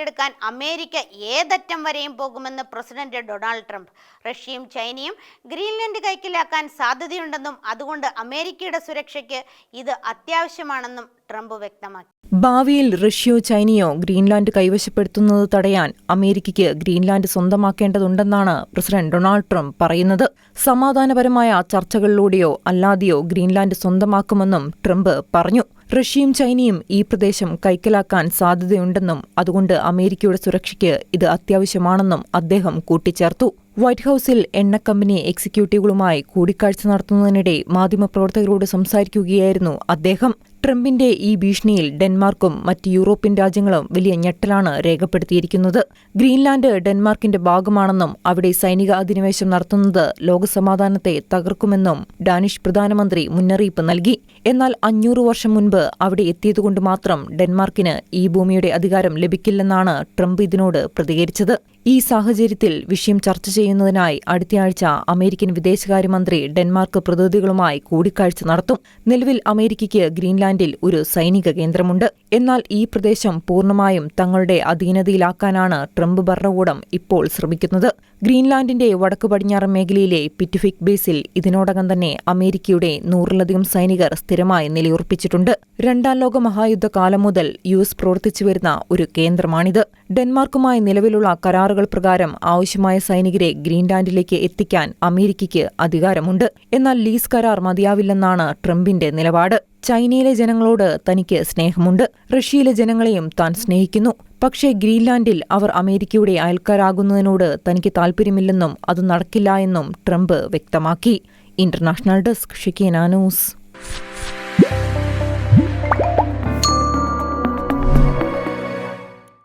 ഏറ്റെടുക്കാൻ അമേരിക്ക ഏതറ്റം വരെയും പോകുമെന്ന് പ്രസിഡന്റ് ഡൊണാൾഡ് ട്രംപ്. റഷ്യയും ചൈനയും ഗ്രീൻലാൻഡ് കൈക്കലാക്കാൻ സാധ്യതയുണ്ടെന്നും അതുകൊണ്ട് അമേരിക്കയുടെ സുരക്ഷയ്ക്ക് ഇത് അത്യാവശ്യമാണെന്നും ട്രംപ് വ്യക്തമാക്കി. ഭാവിയിൽ റഷ്യയോ ചൈനയോ ഗ്രീൻലാൻഡ് കൈവശപ്പെടുത്തുന്നത് തടയാൻ അമേരിക്കയ്ക്ക് ഗ്രീൻലാൻഡ് സ്വന്തമാക്കേണ്ടതുണ്ടെന്നാണ് പ്രസിഡന്റ് ഡൊണാൾഡ് ട്രംപ് പറയുന്നത്. സമാധാനപരമായ ചർച്ചകളിലൂടെയോ അല്ലാതെയോ ഗ്രീൻലാൻഡ് സ്വന്തമാക്കുമെന്നും ട്രംപ് പറഞ്ഞു. റഷ്യയും ചൈനയും ഈ പ്രദേശം കൈക്കലാക്കാൻ സാധ്യതയുണ്ടെന്നും അതുകൊണ്ട് അമേരിക്കയുടെ സുരക്ഷയ്ക്ക് ഇത് അത്യാവശ്യമാണെന്നും അദ്ദേഹം കൂട്ടിച്ചേർത്തു. വൈറ്റ് ഹൌസിൽ എണ്ണക്കമ്പനി എക്സിക്യൂട്ടീവുകളുമായി കൂടിക്കാഴ്ച നടത്തുന്നതിനിടെ മാധ്യമപ്രവർത്തകരോട് സംസാരിക്കുകയായിരുന്നു അദ്ദേഹം. ട്രംപിന്റെ ഈ ഭീഷണിയിൽ ഡെൻമാർക്കും മറ്റ് യൂറോപ്യൻ രാജ്യങ്ങളും വലിയ ഞെട്ടലാണ് രേഖപ്പെടുത്തിയിരിക്കുന്നത്. ഗ്രീൻലാൻഡ് ഡെൻമാർക്കിന്റെ ഭാഗമാണെന്നും അവിടെ സൈനിക അധിനിവേശം നടത്തുന്നത് ലോകസമാധാനത്തെ തകർക്കുമെന്നും ഡാനിഷ് പ്രധാനമന്ത്രി മുന്നറിയിപ്പ് നൽകി. എന്നാൽ 500 വർഷം മുൻപ് അവിടെ എത്തിയതുകൊണ്ട് മാത്രം ഡെൻമാർക്കിന് ഈ ഭൂമിയുടെ അധികാരം ലഭിക്കില്ലെന്നാണ് ട്രംപ് ഇതിനോട് പ്രതികരിച്ചത്. ഈ സാഹചര്യത്തിൽ വിഷയം ചർച്ച ചെയ്യുന്നതിനായി അടുത്തയാഴ്ച അമേരിക്കൻ വിദേശകാര്യമന്ത്രി ഡെൻമാർക്ക് പ്രതിനിധികളുമായി കൂടിക്കാഴ്ച നടത്തും. നിലവിൽ അമേരിക്കയ്ക്ക് ഗ്രീൻലാൻഡിൽ ഒരു സൈനിക കേന്ദ്രമുണ്ട്. എന്നാൽ ഈ പ്രദേശം പൂർണ്ണമായും തങ്ങളുടെ അധീനതയിലാക്കാനാണ് ട്രംപ് ഭരണകൂടം ഇപ്പോൾ ശ്രമിക്കുന്നത്. ഗ്രീൻലാൻഡിന്റെ വടക്കു പടിഞ്ഞാറൻ മേഖലയിലെ പിറ്റുഫിക് ബേസിൽ ഇതിനോടകം തന്നെ അമേരിക്കയുടെ 100-ലധികം സൈനികർ സ്ഥിരമായി നിലയുറപ്പിച്ചിട്ടുണ്ട്. രണ്ടാം ലോക മഹായുദ്ധ കാലം മുതൽ US പ്രവർത്തിച്ചുവരുന്ന ഒരു കേന്ദ്രമാണിത്. ഡെൻമാർക്കുമായി നിലവിലുള്ള കരാറുകൾ പ്രകാരം ആവശ്യമായ സൈനികരെ ഗ്രീൻലാൻഡിലേക്ക് എത്തിക്കാൻ അമേരിക്കയ്ക്ക് അധികാരമുണ്ട്. എന്നാൽ ലീസ് കരാർ മതിയാവില്ലെന്നാണ് ട്രംപിന്റെ നിലപാട്. ചൈനയിലെ ജനങ്ങളോട് തനിക്ക് സ്നേഹമുണ്ട്. റഷ്യയിലെ ജനങ്ങളെയും താൻ സ്നേഹിക്കുന്നു. പക്ഷേ ഗ്രീൻലാൻഡിൽ അവർ അമേരിക്കയുടെ അയൽക്കാരാകുന്നതിനോട് തനിക്ക് താൽപ്പര്യമില്ലെന്നും അത് നടക്കില്ല എന്നും ട്രംപ് വ്യക്തമാക്കി. International desk Shekinah news.